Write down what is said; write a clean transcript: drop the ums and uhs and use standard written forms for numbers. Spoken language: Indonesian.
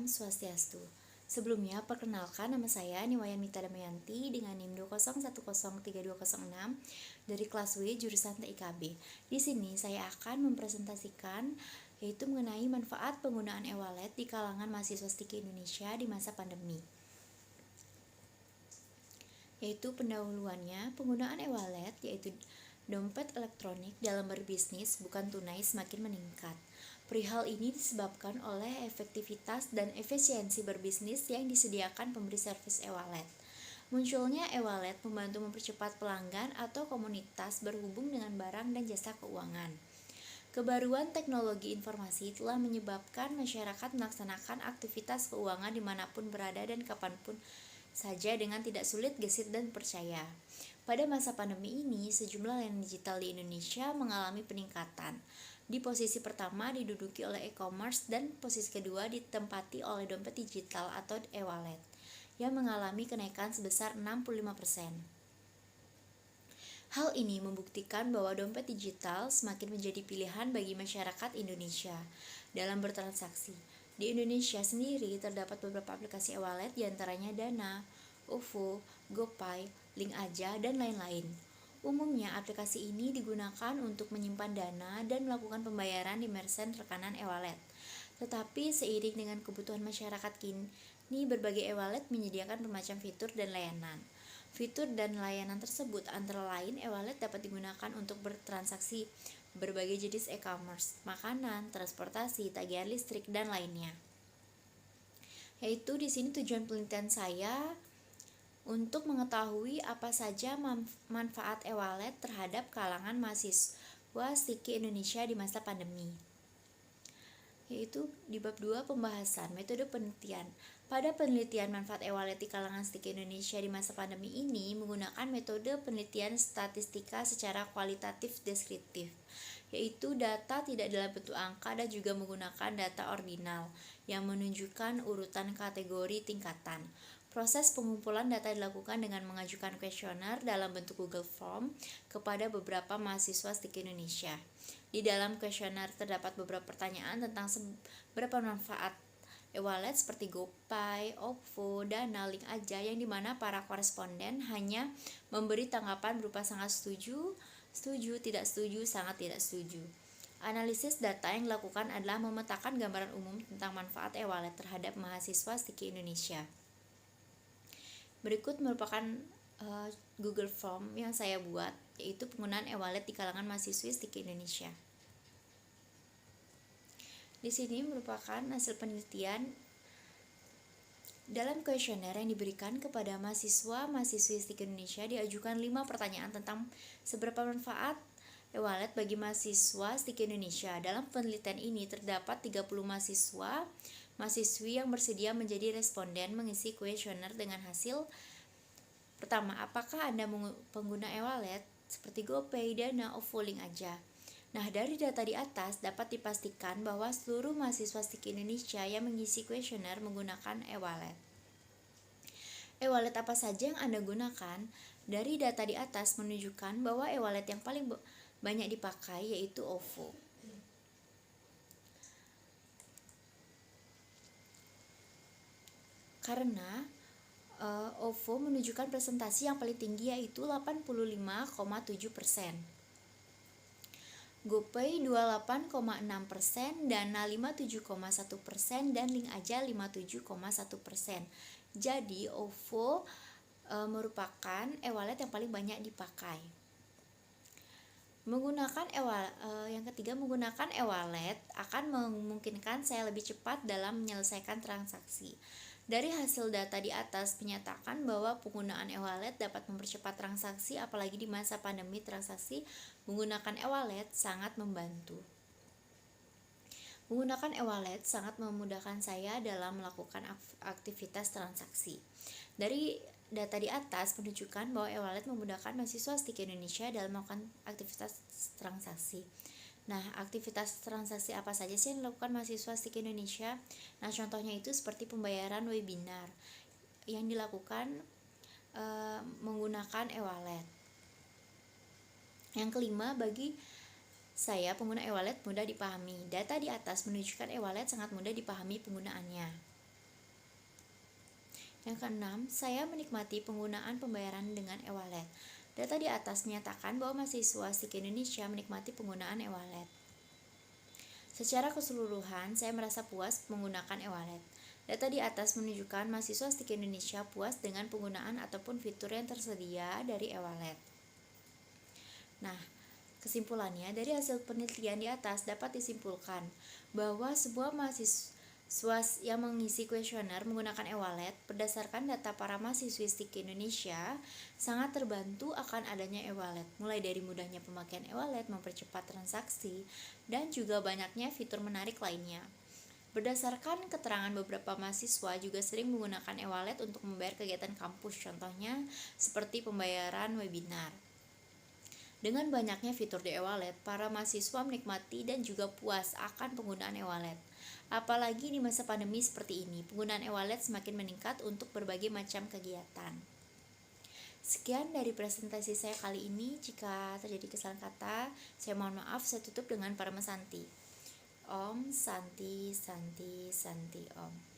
Om Swastiastu. Sebelumnya, perkenalkan nama saya Niwayan Mita Damayanti dengan NIM 2010326 dari kelas W jurusan TIKB. Di sini saya akan mempresentasikan yaitu mengenai manfaat penggunaan e-wallet di kalangan mahasiswa STIKI Indonesia di masa pandemi. Yaitu pendahuluannya, penggunaan e-wallet yaitu dompet elektronik dalam berbisnis bukan tunai semakin meningkat. Perihal ini disebabkan oleh efektivitas dan efisiensi berbisnis yang disediakan pemberi servis e-wallet. Munculnya e-wallet membantu mempercepat pelanggan atau komunitas berhubung dengan barang dan jasa keuangan. Kebaruan teknologi informasi telah menyebabkan masyarakat melaksanakan aktivitas keuangan dimanapun berada dan kapanpun saja dengan tidak sulit, gesit, dan percaya. Pada masa pandemi ini, sejumlah layanan digital di Indonesia mengalami peningkatan. Di posisi pertama diduduki oleh e-commerce dan posisi kedua ditempati oleh dompet digital atau e-wallet yang mengalami kenaikan sebesar 65%. Hal ini membuktikan bahwa dompet digital semakin menjadi pilihan bagi masyarakat Indonesia dalam bertransaksi. Di Indonesia sendiri terdapat beberapa aplikasi e-wallet diantaranya Dana, OVO, GoPay, Link Aja, dan lain-lain. Umumnya aplikasi ini digunakan untuk menyimpan dana dan melakukan pembayaran di merchant rekanan e-wallet. Tetapi seiring dengan kebutuhan masyarakat kini, berbagai e-wallet menyediakan bermacam fitur dan layanan. Fitur dan layanan tersebut antara lain e-wallet dapat digunakan untuk bertransaksi berbagai jenis e-commerce, makanan, transportasi, tagihan listrik, dan lainnya. Yaitu di sini tujuan penelitian saya untuk mengetahui apa saja manfaat e-wallet terhadap kalangan mahasiswa STIKI Indonesia di masa pandemi. Yaitu di bab 2 pembahasan metode penelitian. Pada penelitian manfaat e-wallet di kalangan STIKI Indonesia di masa pandemi ini menggunakan metode penelitian statistika secara kualitatif deskriptif, yaitu data tidak dalam bentuk angka dan juga menggunakan data ordinal yang menunjukkan urutan kategori tingkatan. Proses pengumpulan data dilakukan dengan mengajukan kuesioner dalam bentuk Google Form kepada beberapa mahasiswa STIKI Indonesia. Di dalam kuesioner terdapat beberapa pertanyaan tentang seberapa manfaat e-wallet seperti GoPay, OVO, Dana, Link Aja, yang dimana para koresponden hanya memberi tanggapan berupa sangat setuju, setuju, tidak setuju, sangat tidak setuju. Analisis data yang dilakukan adalah memetakan gambaran umum tentang manfaat e-wallet terhadap mahasiswa STIKI Indonesia. Berikut merupakan Google Form yang saya buat, yaitu penggunaan e-wallet di kalangan mahasiswa STIKI Indonesia. Di sini merupakan hasil penelitian dalam kuesioner yang diberikan kepada mahasiswa-mahasiswi STIKI Indonesia. Diajukan 5 pertanyaan tentang seberapa manfaat e-wallet bagi mahasiswa STIKI Indonesia. Dalam penelitian ini terdapat 30 mahasiswi yang bersedia menjadi responden mengisi kuesioner dengan hasil pertama, apakah Anda pengguna e-wallet seperti GoPay, Dana, OVO, Link Aja? Nah, dari data di atas dapat dipastikan bahwa seluruh mahasiswa STIKI Indonesia yang mengisi kuesioner menggunakan e-wallet. E-wallet apa saja yang Anda gunakan? Dari data di atas menunjukkan bahwa e-wallet yang paling banyak dipakai yaitu OVO. Karena OVO menunjukkan presentasi yang paling tinggi yaitu 85,7%, GoPay 28,6%, Dana 57,1%, dan Link Aja 57,1%. Jadi OVO merupakan e-wallet yang paling banyak dipakai. Yang ketiga, menggunakan e-wallet akan memungkinkan saya lebih cepat dalam menyelesaikan transaksi. Dari hasil data di atas menyatakan bahwa penggunaan e-wallet dapat mempercepat transaksi, apalagi di masa pandemi transaksi menggunakan e-wallet sangat membantu. Menggunakan e-wallet sangat memudahkan saya dalam melakukan aktivitas transaksi. Dari data di atas menunjukkan bahwa e-wallet memudahkan mahasiswa STIKI Indonesia dalam melakukan aktivitas transaksi. Nah, aktivitas transaksi apa saja sih yang dilakukan mahasiswa STIKI Indonesia? Nah, contohnya itu seperti pembayaran webinar yang dilakukan menggunakan e-wallet. Yang kelima, bagi saya pengguna e-wallet mudah dipahami. Data di atas menunjukkan e-wallet sangat mudah dipahami penggunaannya. Yang keenam, saya menikmati penggunaan pembayaran dengan e-wallet. Data di atas menyatakan bahwa mahasiswa STIK Indonesia menikmati penggunaan e-wallet. Secara keseluruhan, saya merasa puas menggunakan e-wallet. Data di atas menunjukkan mahasiswa STIK Indonesia puas dengan penggunaan ataupun fitur yang tersedia dari e-wallet. Nah, kesimpulannya dari hasil penelitian di atas dapat disimpulkan bahwa sebuah mahasiswa yang mengisi kuesioner menggunakan e-wallet berdasarkan data para mahasiswi STIK Indonesia sangat terbantu akan adanya e-wallet, mulai dari mudahnya pemakaian e-wallet, mempercepat transaksi, dan juga banyaknya fitur menarik lainnya. Berdasarkan keterangan beberapa mahasiswa juga sering menggunakan e-wallet untuk membayar kegiatan kampus, contohnya seperti pembayaran webinar. Dengan banyaknya fitur di e-wallet, para mahasiswa menikmati dan juga puas akan penggunaan e-wallet. Apalagi di masa pandemi seperti ini, penggunaan e-wallet semakin meningkat untuk berbagai macam kegiatan. Sekian dari presentasi saya kali ini. Jika terjadi kesalahan kata, saya mohon maaf. Saya tutup dengan Parama Santi. Om Santi Santi Santi Om.